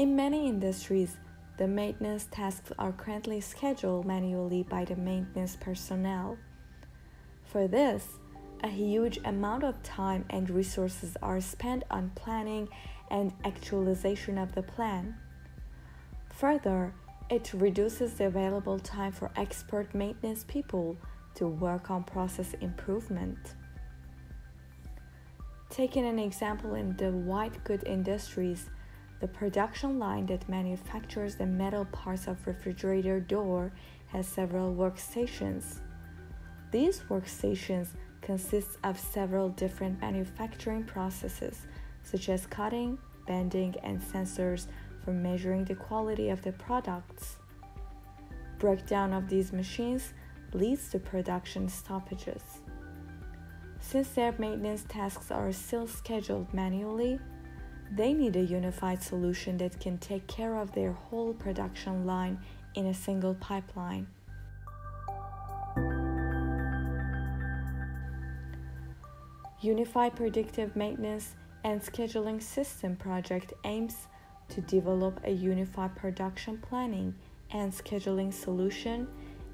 In many industries, the maintenance tasks are currently scheduled manually by the maintenance personnel. For this, a huge amount of time and resources are spent on planning and actualization of the plan. Further, it reduces the available time for expert maintenance people to work on process improvement. Taking an example in the white goods industries, the production line that manufactures the metal parts of refrigerator door has several workstations. These workstations consist of several different manufacturing processes, such as cutting, bending, and sensors for measuring the quality of the products. Breakdown of these machines leads to production stoppages. Since their maintenance tasks are still scheduled manually, they need a unified solution that can take care of their whole production line in a single pipeline. Unified Predictive Maintenance and Scheduling System project aims to develop a unified production planning and scheduling solution,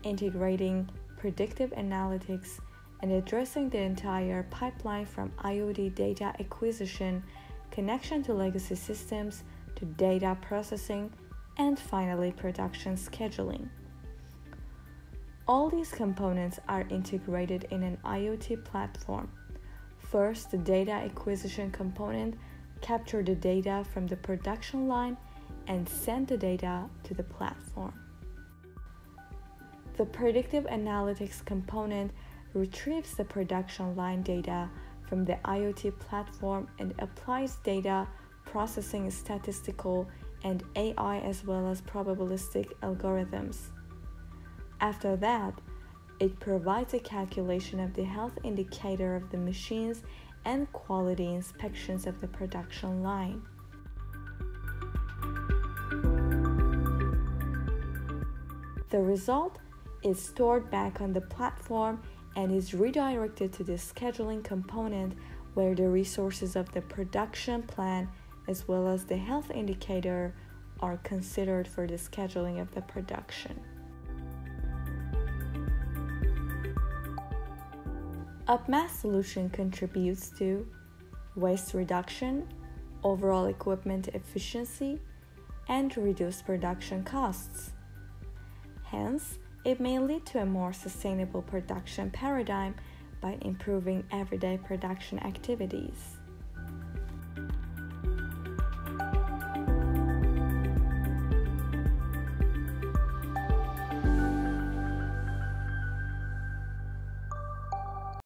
integrating predictive analytics and addressing the entire pipeline from IoT data acquisition, connection to legacy systems, to data processing, and finally production scheduling. All these components are integrated in an IoT platform. First, the data acquisition component captures the data from the production line and send the data to the platform. The predictive analytics component retrieves the production line data from the IoT platform and applies data processing, statistical, and AI as well as probabilistic algorithms. After that, it provides a calculation of the health indicator of the machines and quality inspections of the production line. The result is stored back on the platform and is redirected to the scheduling component where the resources of the production plan as well as the health indicator are considered for the scheduling of the production. UPMASS solution contributes to waste reduction, overall equipment efficiency, and reduced production costs. Hence, it may lead to a more sustainable production paradigm by improving everyday production activities.